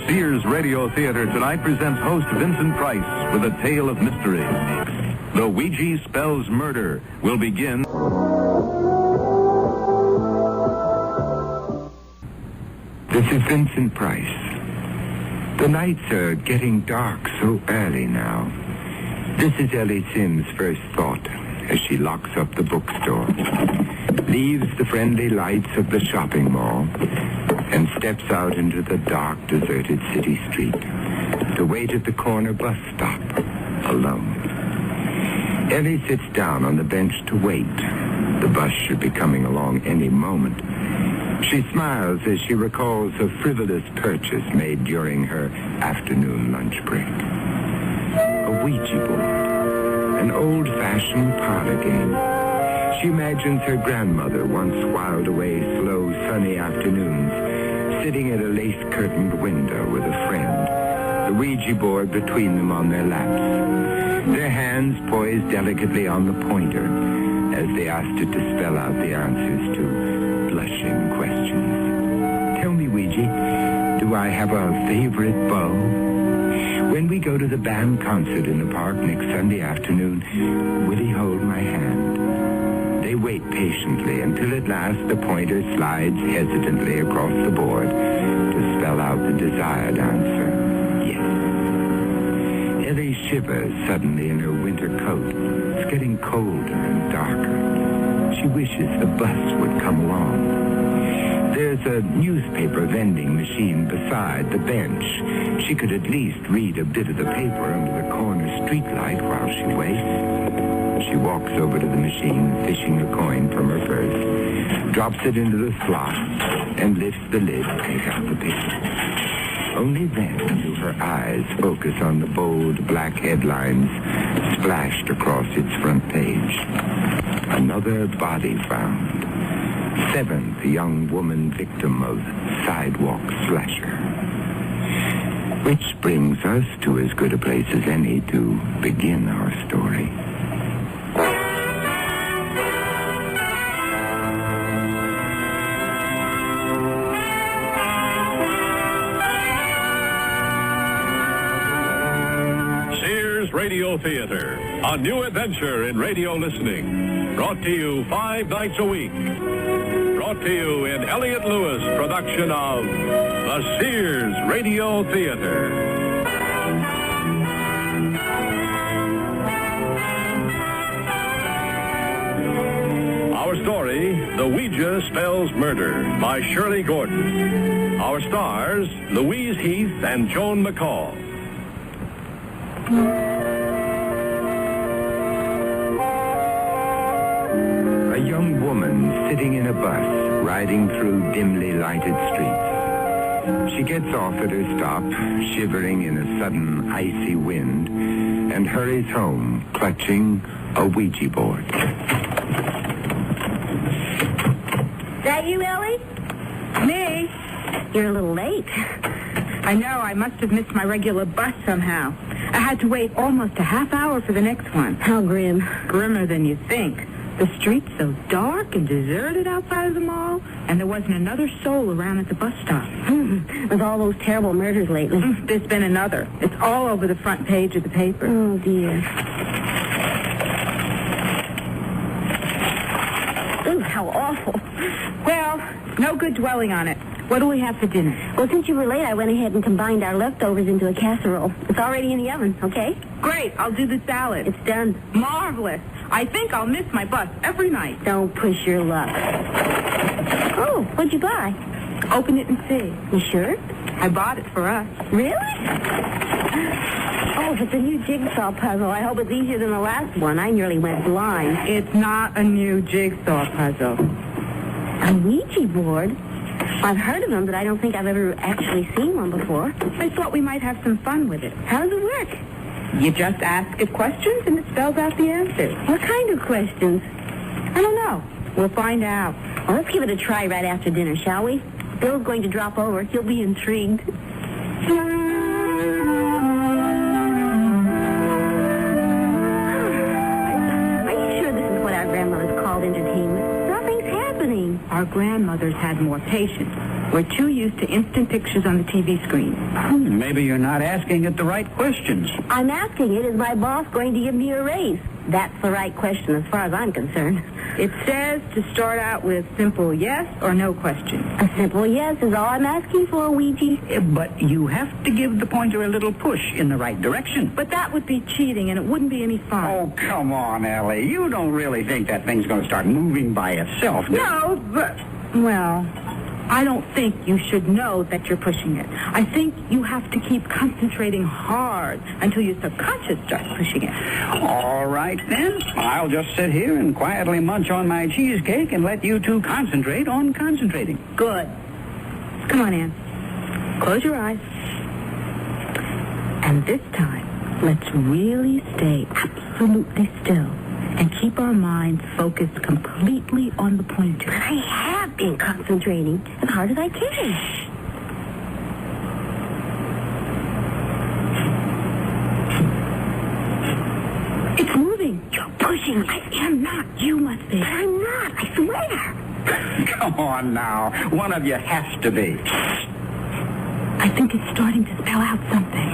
Sears Radio Theater tonight presents host Vincent Price with a tale of mystery. The Ouija Spells Murder will begin. This is Vincent Price. The nights are getting dark so early now. This is Ellie Sims' first thought as she locks up the bookstore, leaves the friendly lights of the shopping mall, and steps out into the dark, deserted city street to wait at the corner bus stop, alone. Ellie sits down on the bench to wait. The bus should be coming along any moment. She smiles as she recalls a frivolous purchase made during her afternoon lunch break. A Ouija board, an old-fashioned parlor game. She imagines her grandmother once whiled away slow, sunny afternoons, sitting at a lace-curtained window with a friend, the Ouija board between them on their laps, their hands poised delicately on the pointer as they asked it to spell out the answers to blushing questions. Tell me, Ouija, do I have a favorite beau? When we go to the band concert in the park next Sunday afternoon, will he hold my hand? They wait patiently until at last the pointer slides hesitantly across the board to spell out the desired answer. Yes. Ellie shivers suddenly in her winter coat. It's getting colder and darker. She wishes the bus would come along. There's a newspaper vending machine beside the bench. She could at least read a bit of the paper under the corner streetlight while she waits. She walks over to the machine, fishing a coin from her purse, drops it into the slot, and lifts the lid to take out the paper. Only then do her eyes focus on the bold black headlines splashed across its front page. Another body found. 7th young woman victim of sidewalk slasher. Which brings us to as good a place as any to begin our story. Sears Radio Theater, a new adventure in radio listening. Brought to you 5 nights a week. Brought to you in Elliott Lewis production of the Sears Radio Theater. Our story, The Ouija Spells Murder by Shirley Gordon. Our stars, Louise Heath and Joan McCall. A young woman sitting in a bus, riding through dimly lighted streets. She gets off at her stop, shivering in a sudden icy wind, and hurries home, clutching a Ouija board. That you, Ellie? Me? You're a little late. I know. I must have missed my regular bus somehow. I had to wait almost a half hour for the next one. How grim. Grimmer than you think. The street's so dark and deserted outside of the mall, and there wasn't another soul around at the bus stop. With all those terrible murders lately. There's been another. It's all over the front page of the paper. Oh, dear. Ooh, how awful. Well, no good dwelling on it. What do we have for dinner? Well, since you were late, I went ahead and combined our leftovers into a casserole. It's already in the oven, okay? Great. I'll do the salad. It's done. Marvelous. I think I'll miss my bus every night. Don't push your luck. Oh, what'd you buy? Open it and see. You sure? I bought it for us. Really? Oh, if it's a new jigsaw puzzle, I hope it's easier than the last one. I nearly went blind. It's not a new jigsaw puzzle. A Ouija board? I've heard of them, but I don't think I've ever actually seen one before. I thought we might have some fun with it. How does it work? You just ask it questions and it spells out the answers. What kind of questions? I don't know. We'll find out. Well, let's give it a try right after dinner, shall we? Bill's going to drop over. He'll be intrigued. Are you sure this is what our grandmothers called entertainment? Nothing's happening. Our grandmothers had more patience. We're too used to instant pictures on the TV screen. Maybe you're not asking it the right questions. I'm asking it, is my boss going to give me a raise? That's the right question as far as I'm concerned. It says to start out with simple yes or no question. A simple yes is all I'm asking for, Ouija. But you have to give the pointer a little push in the right direction. But that would be cheating, and it wouldn't be any fun. Oh, come on, Ellie. You don't really think that thing's going to start moving by itself, do you? No, but... Well, I don't think you should know that you're pushing it. I think you have to keep concentrating hard until your subconscious starts pushing it. All right, then. I'll just sit here and quietly munch on my cheesecake and let you two concentrate on concentrating. Good. Come on, Ann. Close your eyes. And this time, let's really stay absolutely still and keep our minds focused completely on the pointer. I have been concentrating as hard as I can. It's moving. You're pushing. I am not. You must be. But I'm not, I swear. Come on now. One of you has to be. I think it's starting to spell out something.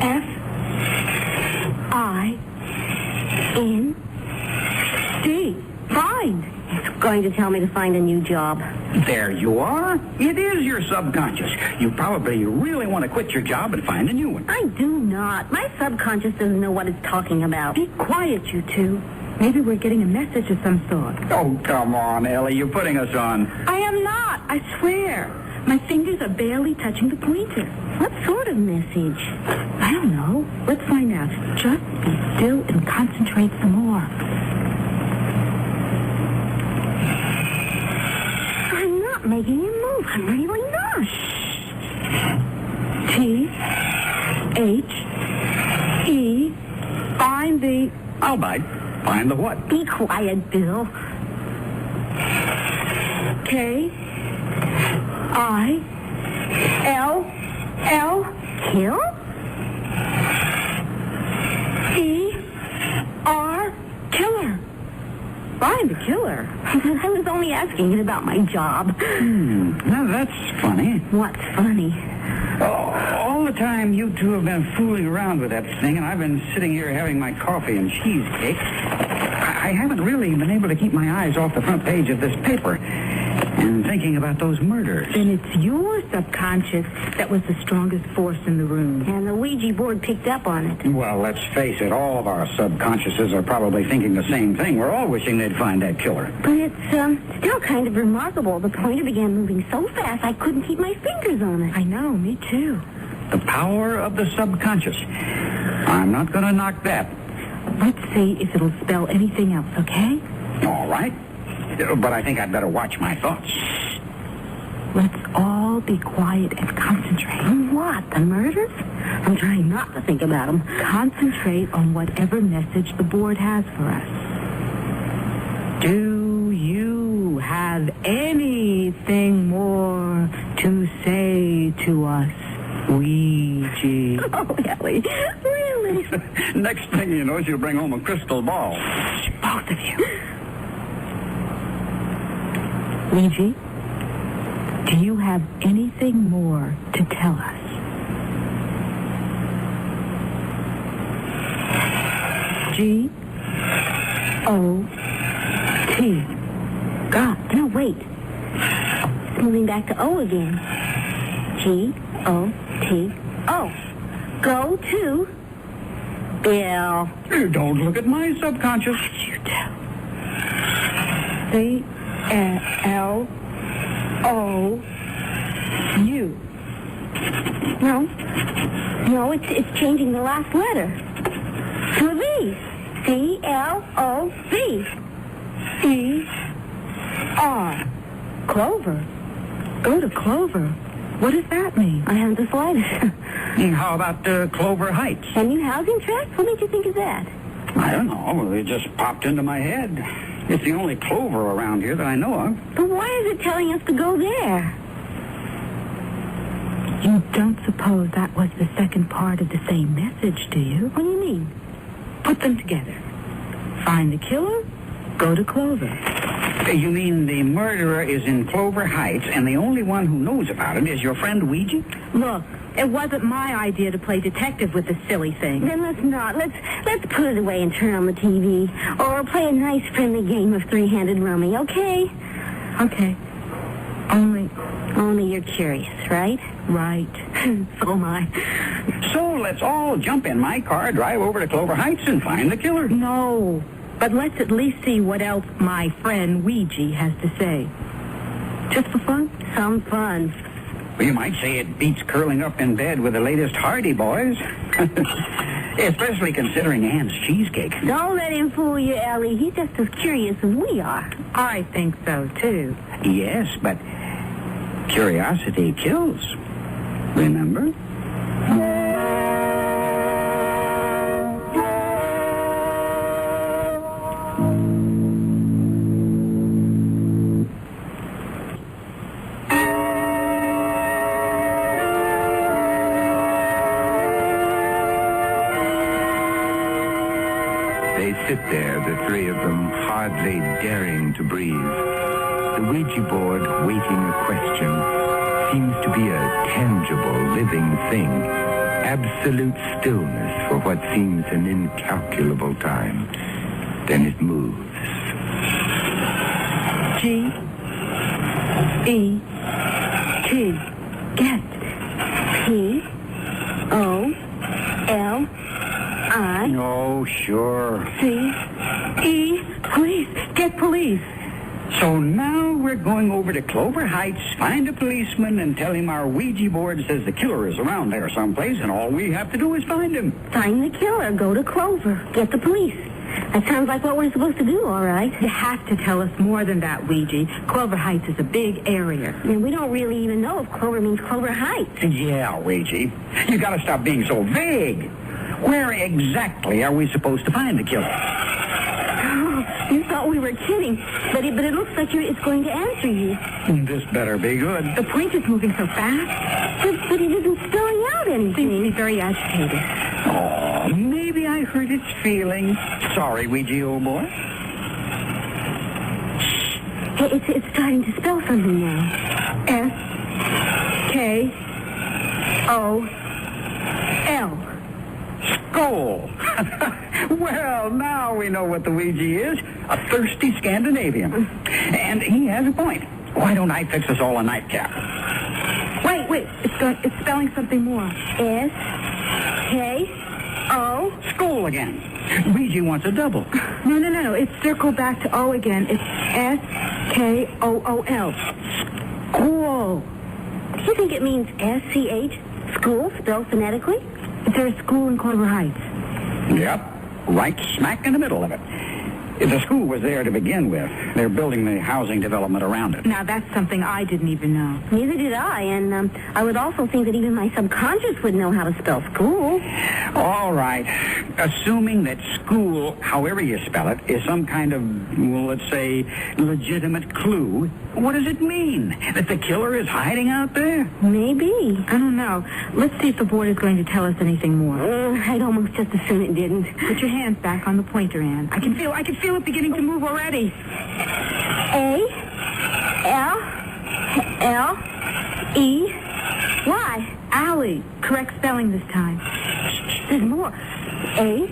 F-I-N-D. Find. It's going to tell me to find a new job. There you are. It is your subconscious. You probably really want to quit your job and find a new one. I do not. My subconscious doesn't know what it's talking about. Be quiet, you two. Maybe we're getting a message of some sort. Oh, come on, Ellie. You're putting us on. I am not. I swear. My fingers are barely touching the pointer. What sort of message? I don't know. Let's find out. Just be still and concentrate some more. I'm not making it move. I'm really not. T-H-E. Find the... I'll bite. Find the what? Be quiet, Bill. K-I-L-L. Kill? E-R. Killer. Find the killer. I was only asking it about my job. Now, that's funny. What's funny? All the time you two have been fooling around with that thing, and I've been sitting here having my coffee and cheesecake, I haven't really been able to keep my eyes off the front page of this paper and thinking about those murders. Then it's your subconscious that was the strongest force in the room. And the Ouija board picked up on it. Well, let's face it, all of our subconsciouses are probably thinking the same thing. We're all wishing they'd find that killer. But it's still kind of remarkable. The pointer began moving so fast I couldn't keep my fingers on it. I know, me too. The power of the subconscious. I'm not going to knock that. Let's see if it'll spell anything else, okay? All right. But I think I'd better watch my thoughts. Let's all be quiet and concentrate. On what? The murders? I'm trying not to think about them. Concentrate on whatever message the board has for us. Do you have anything more to say to us, Ouija? Oh, Ellie, really? Next thing you know, she'll bring home a crystal ball. Both of you. Ouija, do you have anything more to tell us? G-O-T. God, no, wait. It's moving back to O again. G-O-T-O. Go to Bill. Don't look at my subconscious. You do. C-L-O-U. No, it's changing the last letter. To a V. C-L-O-V. E-R. Clover. Go to Clover. What does that mean? I haven't the slightest. How about Clover Heights? A new housing tract? What made you think of that? I don't know. It just popped into my head. It's the only Clover around here that I know of. But why is it telling us to go there? You don't suppose that was the second part of the same message, do you? What do you mean? Put them together. Find the killer, go to Clover. You mean the murderer is in Clover Heights, and the only one who knows about it is your friend Ouija? Look, it wasn't my idea to play detective with this silly thing. Then let's not. Let's put it away and turn on the TV. Or play a nice friendly game of three-handed rummy, okay? Okay. Only you're curious, right? Right. So am I. So let's all jump in my car, drive over to Clover Heights, and find the killer. No. But let's at least see what else my friend Ouija has to say. Just for fun? Some fun. Well, you might say it beats curling up in bed with the latest Hardy Boys. Especially considering Ann's cheesecake. Don't let him fool you, Ellie. He's just as curious as we are. I think so, too. Yes, but curiosity kills. Remember? They sit there, the three of them, hardly daring to breathe. The Ouija board, waiting a question, seems to be a tangible, living thing. Absolute stillness for what seems an incalculable time. Then it moves. G-E-T. Get. P-O-L-I. Oh, sure. C-E. Police. Get police. So now we're going over to Clover Heights, find a policeman, and tell him our Ouija board says the killer is around there someplace, and all we have to do is find him. Find the killer, go to Clover, get the police. That sounds like what we're supposed to do, all right. You have to tell us more than that, Ouija. Clover Heights is a big area. And we don't really even know if Clover means Clover Heights. Yeah, Ouija. You gotta stop being so vague. Where exactly are we supposed to find the killer? Oh, you thought we were kidding, but it looks like it's going to answer you. This better be good. The point is moving so fast. But it isn't spelling out Seems to be anything. very agitated. Oh, maybe I hurt its feelings. Sorry, Ouija, old boy. Hey, it's starting to spell something now. S-K-O-L. Skull. Well, now we know what the Ouija is. A thirsty Scandinavian. And he has a point. Why don't I fix us all a nightcap? Wait. It's spelling something more. S-K-O. Skull again. Ouija wants a double. No. It's circled back to O again. It's S-K-O-O-L. School. Do you think it means S-C-H? School, spelled phonetically? Is there a school in Clover Heights? Yep. Right smack in the middle of it. If the school was there to begin with, they're building the housing development around it. Now, that's something I didn't even know. Neither did I, and I would also think that even my subconscious would know how to spell school. All right. Assuming that school, however you spell it, is some kind of, well, let's say, legitimate clue, what does it mean? That the killer is hiding out there? Maybe. I don't know. Let's see if the board is going to tell us anything more. I'd almost just as soon it didn't. Put your hands back on the pointer, Ann. I can feel it beginning to move already. A-L-L-E-Y. Allie. Correct spelling this time. There's more. H-O-U-S.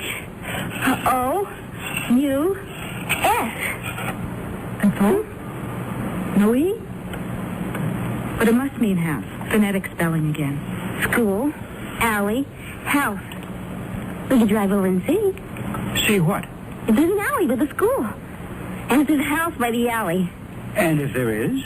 That's all? No E? But it must mean house. Phonetic spelling again. School, alley, house. We could drive over and see. See what? If there's an alley by the school. And if there's a house by the alley. And if there is?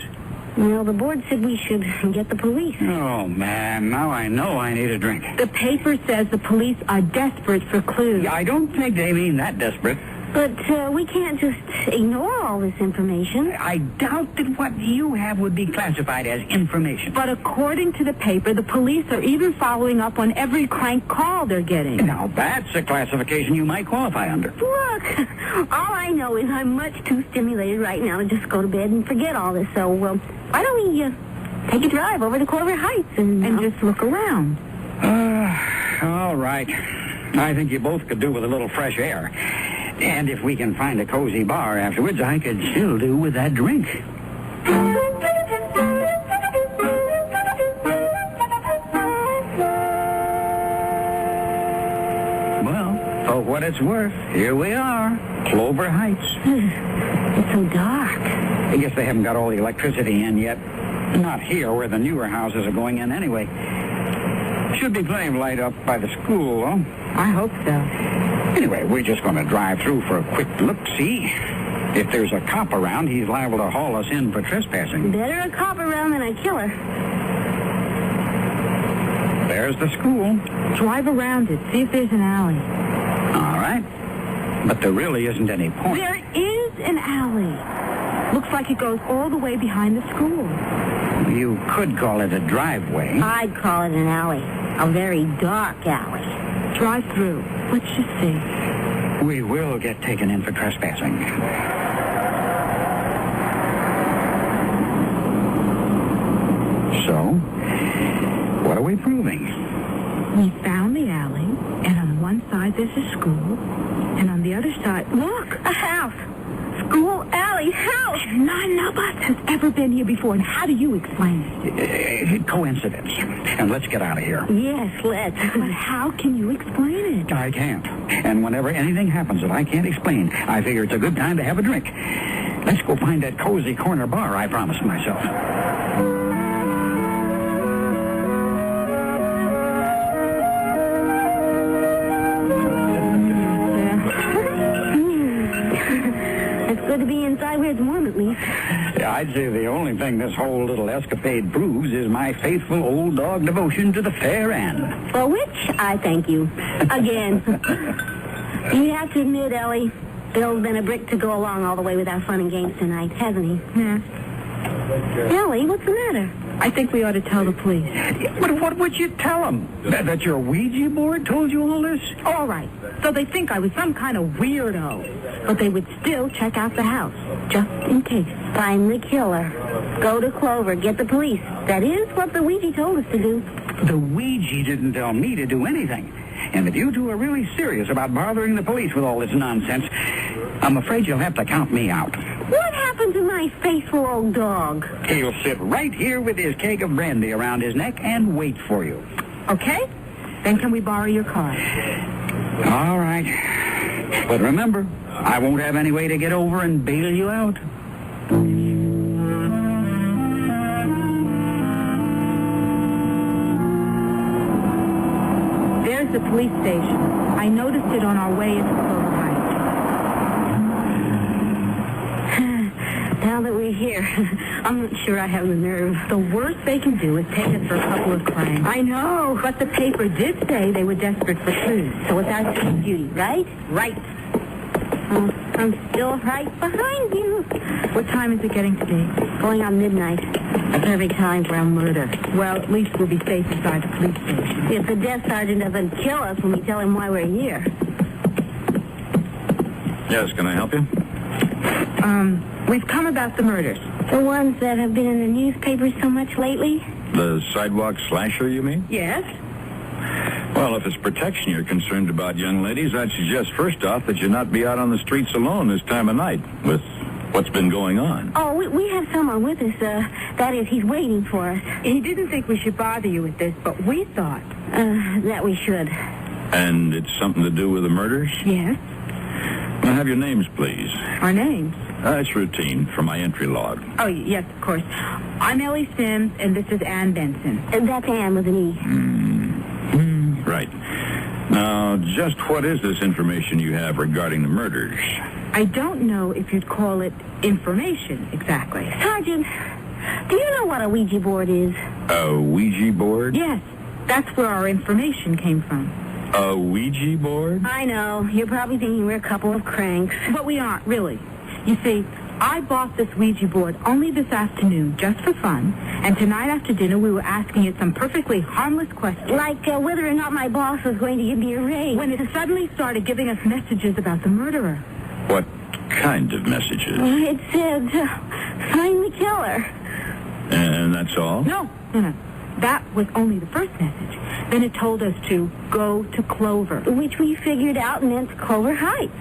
Well, the board said we should get the police. Oh, man, now I know I need a drink. The paper says the police are desperate for clues. Yeah, I don't think they mean that desperate. But we can't just ignore all this information. I doubt that what you have would be classified as information. But according to the paper, the police are even following up on every crank call they're getting. Now, that's a classification you might qualify under. Look, all I know is I'm much too stimulated right now to just go to bed and forget all this. So, why don't we take a drive over to Clover Heights and just look around? All right. I think you both could do with a little fresh air. And if we can find a cozy bar afterwards, I could still do with that drink. Well, for what it's worth, here we are, Clover Heights. It's so dark. I guess they haven't got all the electricity in yet. Not here, where the newer houses are going in anyway. Should be plenty of light up by the school, though. I hope so. Anyway, we're just going to drive through for a quick look-see. If there's a cop around, he's liable to haul us in for trespassing. Better a cop around than a killer. There's the school. Drive around it. See if there's an alley. All right. But there really isn't any point. There is an alley. Looks like it goes all the way behind the school. You could call it a driveway. I'd call it an alley. A very dark alley. Drive through. Let's just see. We will get taken in for trespassing. So, what are we proving? We found the alley, and on one side there's a school, and on the other side, look, A house. School, alley, house. none of us has ever been here before. And how do you explain it? Coincidence. And let's get out of here. Yes, let's. But how can you explain it? I can't. And whenever anything happens that I can't explain, I figure it's a good time to have a drink. Let's go find that cozy corner bar I promised myself. It's good to be inside where it's warm, at least. Yeah, I'd say the only thing this whole little escapade proves is my faithful old dog devotion to the fair end. For which I thank you. Again. You have to admit, Ellie, Bill's been a brick to go along all the way with our fun and games tonight, hasn't he? Yeah. Ellie, what's the matter? I think we ought to tell the police. But what would you tell them? That your Ouija board told you all this? All right. So they think I was some kind of weirdo. But they would still check out the house, just in case. Find the killer. Go to Clover. Get the police. That is what the Ouija told us to do. The Ouija didn't tell me to do anything. And if you two are really serious about bothering the police with all this nonsense, I'm afraid you'll have to count me out. What happened to my faithful old dog? He'll sit right here with his keg of brandy around his neck and wait for you. Okay? Then can we borrow your car? All right. But remember, I won't have any way to get over and bail you out. There's the police station. I noticed it on our way into Clover Heights. Now that we're here, I'm not sure I have the nerve. The worst they can do is take us for a couple of crimes. I know. But the paper did say they were desperate for clues. So it's our duty, right? Right. Oh, I'm still right behind you. What time is it getting to be? Going on midnight. A perfect time for a murder. Well, at least we'll be safe inside the police station. If the desk sergeant doesn't kill us when we tell him why we're here. Yes, can I help you? We've come about the murders. The ones that have been in the newspapers so much lately? The sidewalk slasher, you mean? Yes? Well, if it's protection you're concerned about, young ladies, I'd suggest first off that you not be out on the streets alone this time of night with what's been going on. Oh, we have someone with us. That is, he's waiting for us. He didn't think we should bother you with this, but we thought. That we should. And it's something to do with the murders? Yes? Well, have your names, please. Our names? It's routine for my entry log. Oh, yes, of course. I'm Ellie Sims, and this is Ann Benson. That's Ann with an E. Right. Now, just what is this information you have regarding the murders? I don't know if you'd call it information, exactly. Sergeant, do you know what a Ouija board is? A Ouija board? Yes, that's where our information came from. A Ouija board? I know. You're probably thinking we're a couple of cranks. But we aren't, really. You see, I bought this Ouija board only this afternoon, just for fun, and tonight after dinner we were asking it some perfectly harmless questions. Like whether or not my boss was going to give me a raise. When it suddenly started giving us messages about the murderer. What kind of messages? It said, find the killer. And that's all? No. That was only the first message. Then it told us to go to Clover. Which we figured out meant Clover Heights.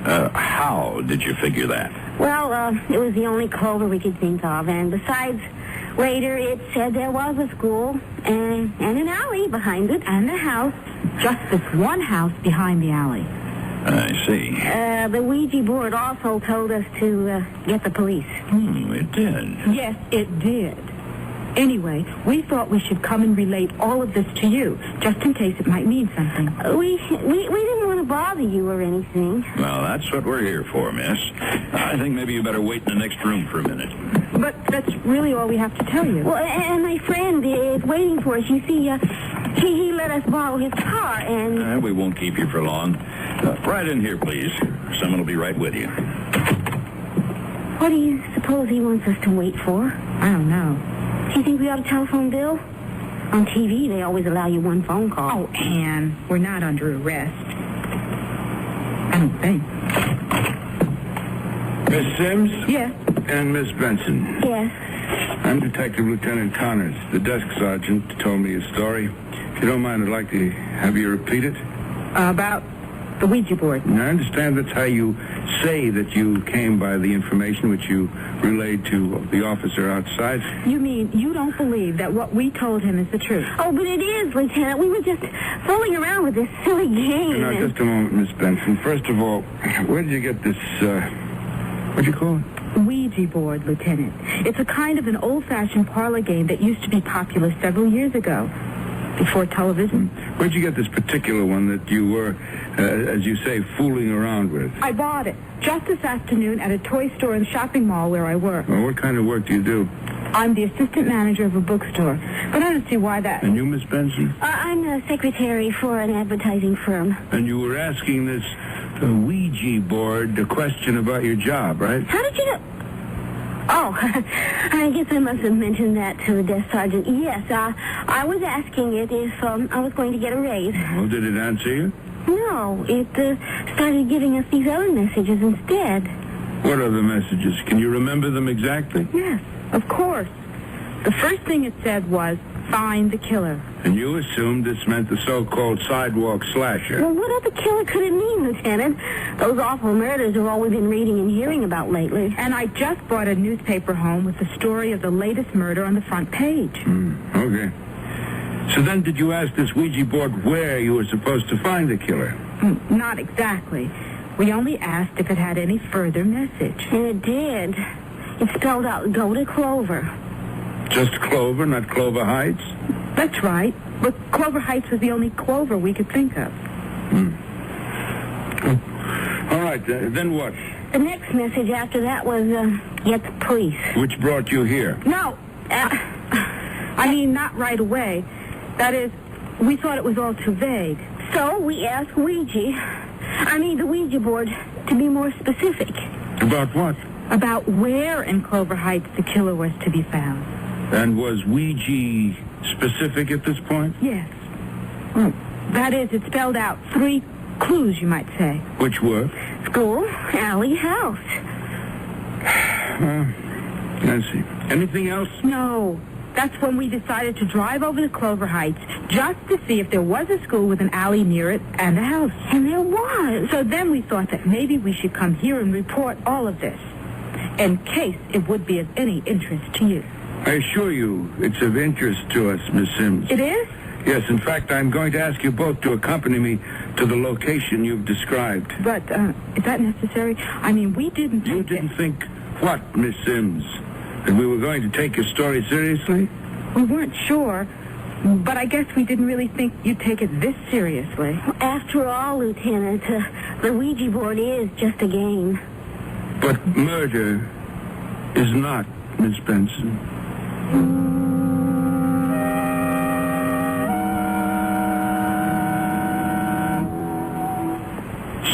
How did you figure that? Well, it was the only clover we could think of, and besides, later it said there was a school and an alley behind it. And a house. Just this one house behind the alley. I see. The Ouija board also told us to get the police. It did. Yes, it did. Anyway, we thought we should come and relate all of this to you, just in case it might mean something. We didn't want to bother you or anything. Well, that's what we're here for, miss. I think maybe you better wait in the next room for a minute. But that's really all we have to tell you. Well, and my friend is waiting for us. You see, he let us borrow his car, and... We won't keep you for long. Right in here, please. Someone will be right with you. What do you suppose he wants us to wait for? I don't know. Do you think we ought to telephone Bill? On TV, they always allow you one phone call. Oh, Anne, we're not under arrest. I don't think. Miss Sims? Yes. And Miss Benson. Yes. I'm Detective Lieutenant Connors. The desk sergeant told me a story. If you don't mind, I'd like to have you repeat it. About the Ouija board. Now, I understand that's how you say that you came by the information which you relayed to the officer outside. You mean you don't believe that what we told him is the truth? Oh, but it is, Lieutenant. We were just fooling around with this silly game. Now, just a moment, Miss Benson. First of all, where did you get this, what'd you call it? Ouija board, Lieutenant. It's a kind of an old-fashioned parlor game that used to be popular several years ago, before television. Where'd you get this particular one that you were, as you say, fooling around with? I bought it just this afternoon at a toy store in the shopping mall where I work. Well, what kind of work do you do? I'm the assistant manager of a bookstore, but I don't see why that... And you, Miss Benson? I'm a secretary for an advertising firm. And you were asking this Ouija board a question about your job, right? How did you know? Oh, I guess I must have mentioned that to the desk sergeant. Yes, I was asking it if I was going to get a raise. Well, did it answer you? No, it started giving us these other messages instead. What other messages? Can you remember them exactly? Yes, of course. The first thing it said was, find the killer. And you assumed this meant the so-called sidewalk slasher. Well, what other killer could it mean, Lieutenant? Those awful murders are all we've been reading and hearing about lately. And I just brought a newspaper home with the story of the latest murder on the front page. Okay. So then did you ask this Ouija board where you were supposed to find the killer? Not exactly. We only asked if it had any further message. And it did. It spelled out, go to Clover. Just Clover, not Clover Heights? That's right. But Clover Heights was the only Clover we could think of. All right, then what? The next message after that was, get the police. Which brought you here? No. I mean, not right away. That is, we thought it was all too vague. So we asked the Ouija board, to be more specific. About what? About where in Clover Heights the killer was to be found. And was Ouija specific at this point? Yes. Well, that is, it spelled out 3 clues, you might say. Which were? School, alley, house. I see. Anything else? No. That's when we decided to drive over to Clover Heights just to see if there was a school with an alley near it and a house. And there was. So then we thought that maybe we should come here and report all of this, in case it would be of any interest to you. I assure you it's of interest to us, Miss Sims. It is? Yes, in fact, I'm going to ask you both to accompany me to the location you've described. But, is that necessary? I mean, we didn't You think didn't think what, Miss Sims? That we were going to take your story seriously? We weren't sure, but I guess we didn't really think you'd take it this seriously. After all, Lieutenant, the Ouija board is just a game. But murder is not, Miss Benson.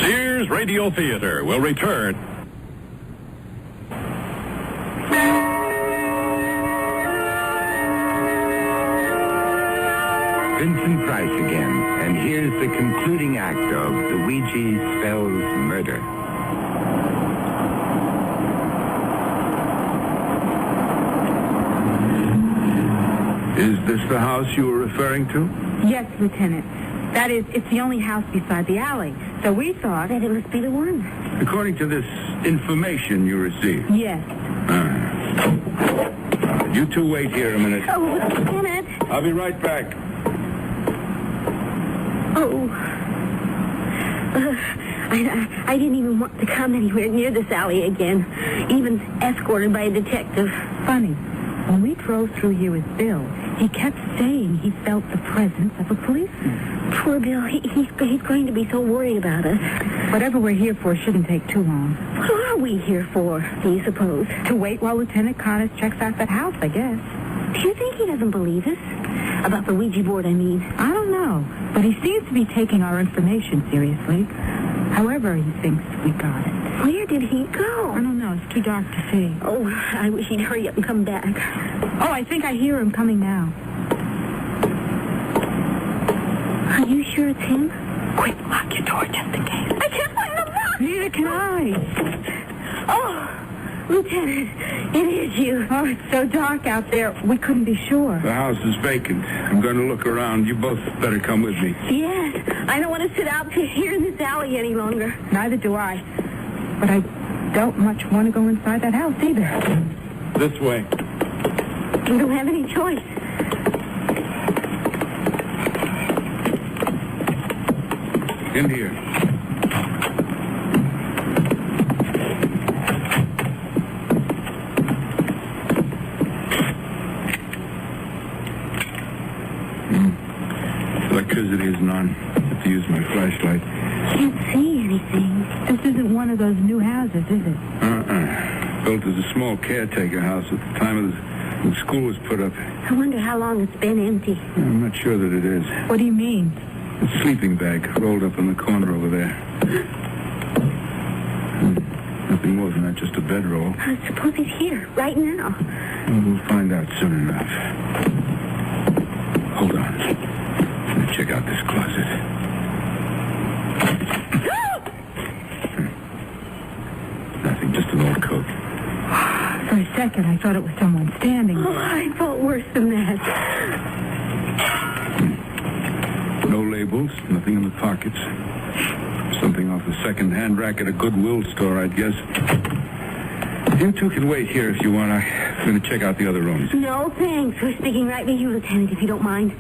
Sears Radio Theater will return. Vincent Price again, and here's the concluding act of The Ouija Spells Murder. Is this the house you were referring to? Yes, Lieutenant. That is, it's the only house beside the alley. So we thought That it must be the one. According to this information you received. yes. You two wait here a minute. Oh, Lieutenant. I'll be right back. Oh. I didn't even want to come anywhere near this alley again, even escorted by a detective. Funny. When we drove through here with Bill, he kept saying he felt the presence of a policeman. Poor Bill, he's going to be so worried about us. Whatever we're here for shouldn't take too long. What are we here for, do you suppose? To wait while Lieutenant Connors checks out that house, I guess. Do you think he doesn't believe us? About the Ouija board, I mean. I don't know, but he seems to be taking our information seriously. However, he thinks we got it. Where did he go? I don't know. It's too dark to see. Oh, I wish he'd hurry up and come back. Oh, I think I hear him coming now. Are you sure it's him? Quick, lock your door just in case. I can't find the lock! Neither can I. Oh, Lieutenant, it is you. Oh, it's so dark out there, we couldn't be sure. The house is vacant. I'm going to look around. You both better come with me. Yes, I don't want to sit out here in this alley any longer. Neither do I. But I don't much want to go inside that house either. This way. You don't have any choice. In here. Electricity isn't on. I have to use my flashlight. Can't see anything. This isn't one of those new houses, is it? Built as a small caretaker house at the time the school was put up. I wonder how long it's been empty. I'm not sure that it is. What do you mean? A sleeping bag rolled up in the corner over there. Nothing more than that, just a bedroll. I suppose he's here, right now. Well, we'll find out soon enough. Hold on. Let me check out this closet. Nothing, just an old coat. For a second, I thought it was someone standing Oh, there. I felt worse than that. No labels, nothing in the pockets. Something off the second-hand rack at a Goodwill store, I'd guess. You two can wait here if you want. I'm going to check out the other rooms. No, thanks. We're sticking right with you, Lieutenant, if you don't mind.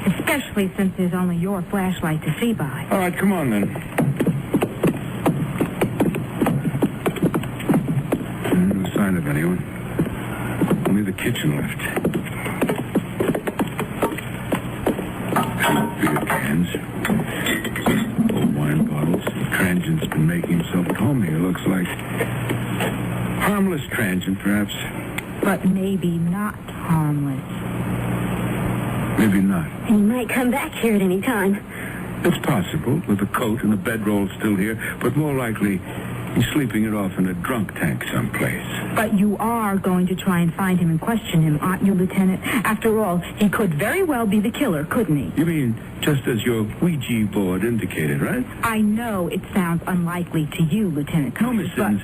Especially since there's only your flashlight to see by. All right, come on, then. No sign of anyone. Only the kitchen left. Beer cans. Old wine bottles. The transient's been making himself at home here, looks like. Harmless transient, perhaps. But maybe not harmless. Maybe not. And he might come back here at any time. It's possible, with the coat and the bedroll still here, but more likely he's sleeping it off in a drunk tank someplace. But you are going to try and find him and question him, aren't you, Lieutenant? After all, he could very well be the killer, couldn't he? You mean just as your Ouija board indicated, right? I know it sounds unlikely to you, Lieutenant No, Connors, Miss Sims,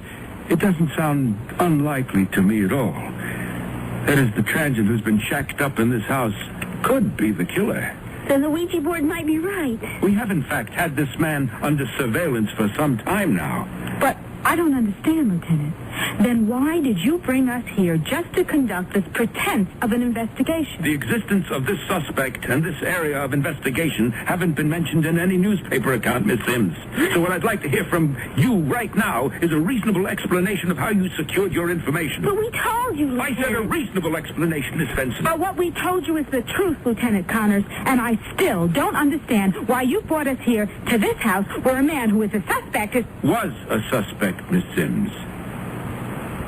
it doesn't sound unlikely to me at all. That is, the transient who's been shacked up in this house could be the killer. Then the Ouija board might be right. We have, in fact, had this man under surveillance for some time now. But I don't understand, Lieutenant. Then why did you bring us here just to conduct this pretense of an investigation? The existence of this suspect and this area of investigation haven't been mentioned in any newspaper account, Miss Sims. So what I'd like to hear from you right now is a reasonable explanation of how you secured your information. But we told you, I Lieutenant. said a reasonable explanation, Miss Benson. But what we told you is the truth, Lieutenant Connors, and I still don't understand why you brought us here to this house where a man who is a suspect is... Was a suspect, Miss Sims.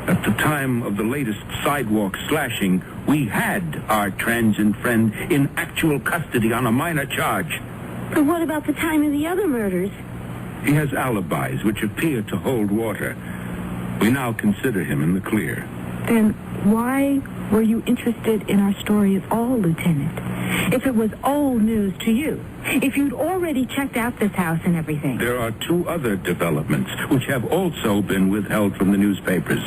At the time of the latest sidewalk slashing, we had our transient friend in actual custody on a minor charge. But what about the time of the other murders? He has alibis which appear to hold water. We now consider him in the clear. Then why were you interested in our story at all, Lieutenant? If it was old news to you, if you'd already checked out this house and everything. There are two other developments which have also been withheld from the newspapers,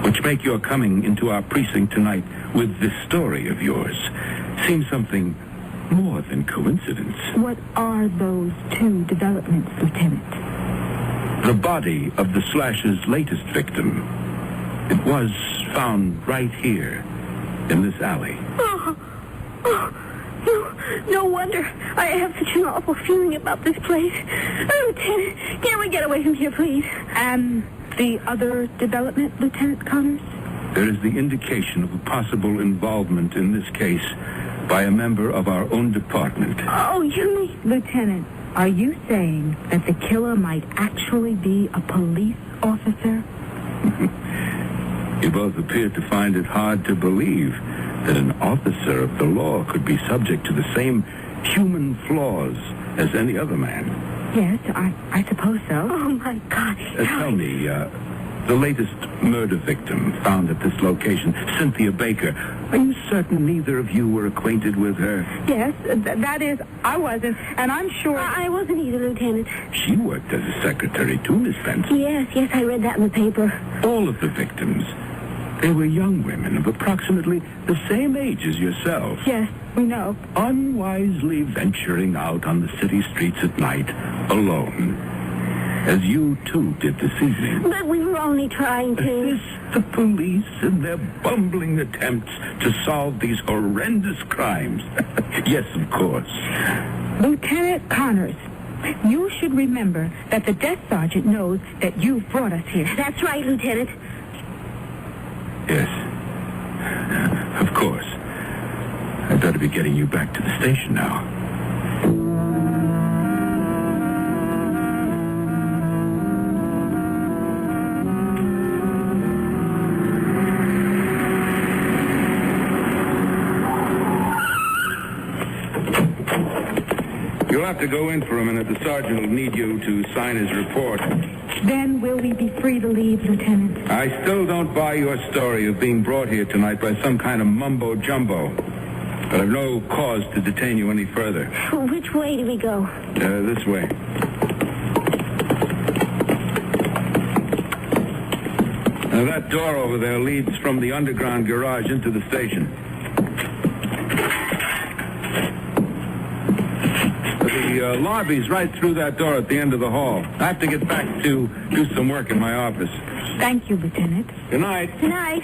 which make your coming into our precinct tonight with this story of yours seem something more than coincidence. What are those two developments, Lieutenant? The body of the slasher's latest victim. It was found right here, in this alley. No wonder. I have such an awful feeling about this place. Lieutenant, can't we get away from here, please? And the other development, Lieutenant Connors? There is the indication of a possible involvement in this case by a member of our own department. Oh, you mean... Lieutenant, are you saying that the killer might actually be a police officer? You both appear to find it hard to believe that an officer of the law could be subject to the same human flaws as any other man. Yes, I suppose so. Oh, my God. Tell me, the latest murder victim found at this location, Cynthia Baker, are you certain neither of you were acquainted with her? Yes, that is, I wasn't, and I'm sure... I wasn't either, Lieutenant. She worked as a secretary too, Miss Benson. Yes, I read that in the paper. All of the victims, they were young women of approximately the same age as yourself. Yes, we know. Unwisely venturing out on the city streets at night, alone. As you, too, did this evening. But we were only trying to... Is this the police in their bumbling attempts to solve these horrendous crimes? Yes, of course. Lieutenant Connors, you should remember that the desk sergeant knows that you brought us here. That's right, Lieutenant. Yes. Of course. I'd better be getting you back to the station now. You'll have to go in for a minute. The sergeant will need you to sign his report. Then will we be free to leave, Lieutenant? I still don't buy your story of being brought here tonight by some kind of mumbo-jumbo. But I've no cause to detain you any further. Which way do we go? This way. Now, that door over there leads from the underground garage into the station. The lobby's right through that door at the end of the hall. I have to get back to do some work in my office. Thank you, Lieutenant. Good night. Good night.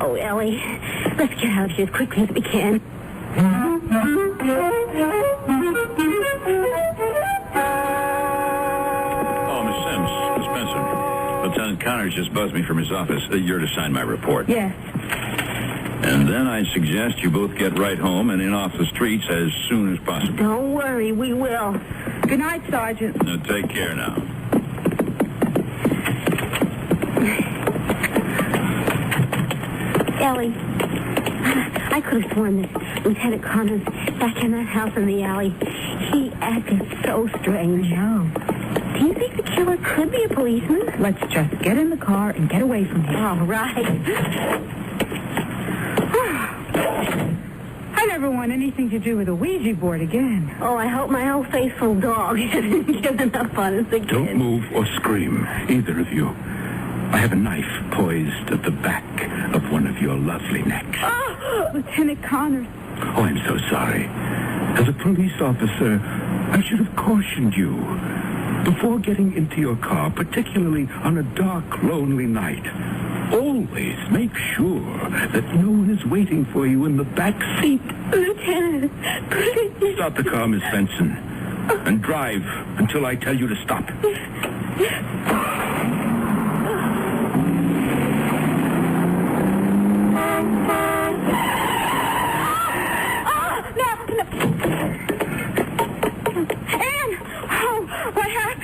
Oh, Ellie, let's get out of here as quickly as we can. Oh, Miss Sims, Miss Benson. Lieutenant Connors just buzzed me from his office. You're to sign my report. Yes. And then I suggest you both get right home and in off the streets as soon as possible. Don't worry, we will. Good night, Sergeant. Now, take care now. Ellie, I could have sworn that Lieutenant Connors back in that house in the alley, he acted so strange. No. Do you think the killer could be a policeman? Let's just get in the car and get away from here. All right. I never want anything to do with a Ouija board again. Oh, I hope my old faithful dog hasn't given up on us again. Don't move or scream, either of you. I have a knife poised at the back of one of your lovely necks. Oh, Lieutenant Connors. Oh, I'm so sorry. As a police officer, I should have cautioned you. Before getting into your car, particularly on a dark, lonely night, always make sure that no one is waiting for you in the back seat. Lieutenant, please. Stop the car, Miss Benson, and drive until I tell you to stop.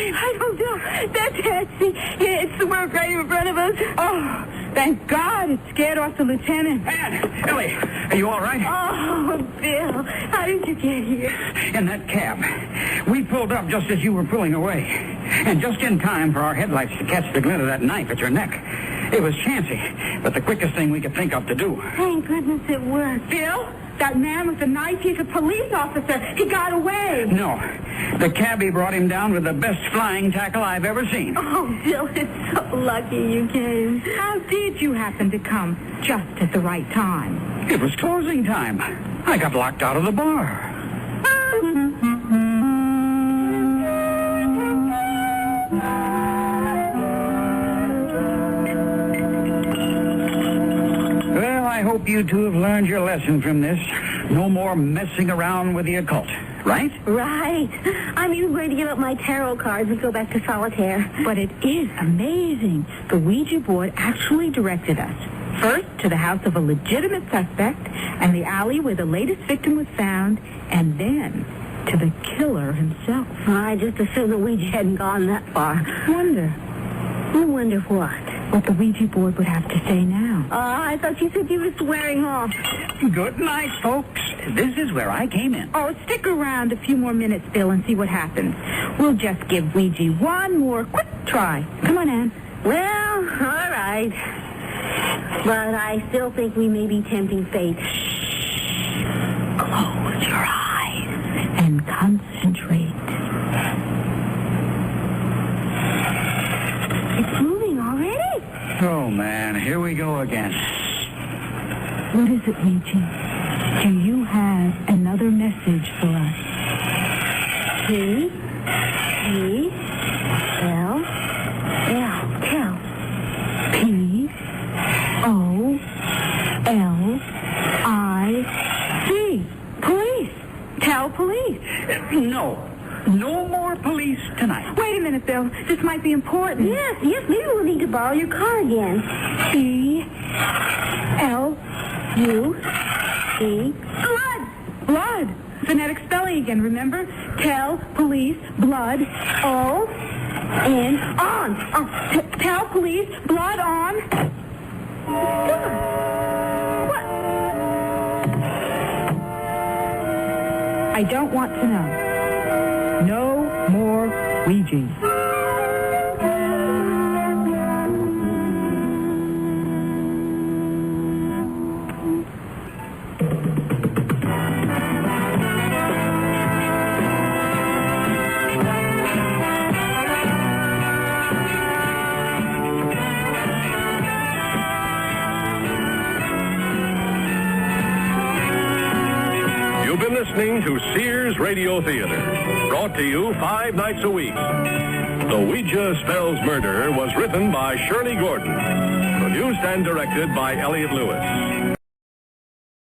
I don't know. That's Patsy. It's the work right in front of us. Oh, thank God it scared off the lieutenant. Ann, Ellie, are you all right? Oh, Bill, how did you get here? In that cab. We pulled up just as you were pulling away. And just in time for our headlights to catch the glint of that knife at your neck. It was chancy, but the quickest thing we could think of to do. Thank goodness it worked. Bill, That man with the knife, he's a police officer. He got away. No. The cabbie brought him down with the best flying tackle I've ever seen. Oh, Bill, it's so lucky you came. How did you happen to come just at the right time? It was closing time. I got locked out of the bar. Well, I hope you two have learned your lesson from this. No more messing around with the occult, right? Right. I'm even going to give up my tarot cards and go back to solitaire. But it is amazing. The Ouija board actually directed us. First, to the house of a legitimate suspect and the alley where the latest victim was found, and then to the killer himself. I just assumed the Ouija hadn't gone that far. I wonder what? What the Ouija board would have to say now. I thought you said you were swearing off. Good night, folks. This is where I came in. Oh, stick around a few more minutes, Bill, and see what happens. We'll just give Ouija one more quick try. Come on, Ann. Well, all right. But I still think we may be tempting fate. Close your eyes and concentrate. It's moving already. Oh, man, here we go again. What is it, Ouija? Do you have another message for us? P. L. Tell. P-O-L-I-C. Police. Tell police. No more police tonight. Wait a minute, Bill. This might be important. Yes, maybe we'll need to borrow your car again. B-L-U-C. Blood. Phonetic spelling again, remember? Tell police blood. O-N. On. Tell police blood on. What? I don't want to know. No more Ouija. You've been listening to Sears Radio Theater, brought to you 5 nights a week. The Ouija Spells Murder was written by Shirley Gordon, produced and directed by Elliot Lewis.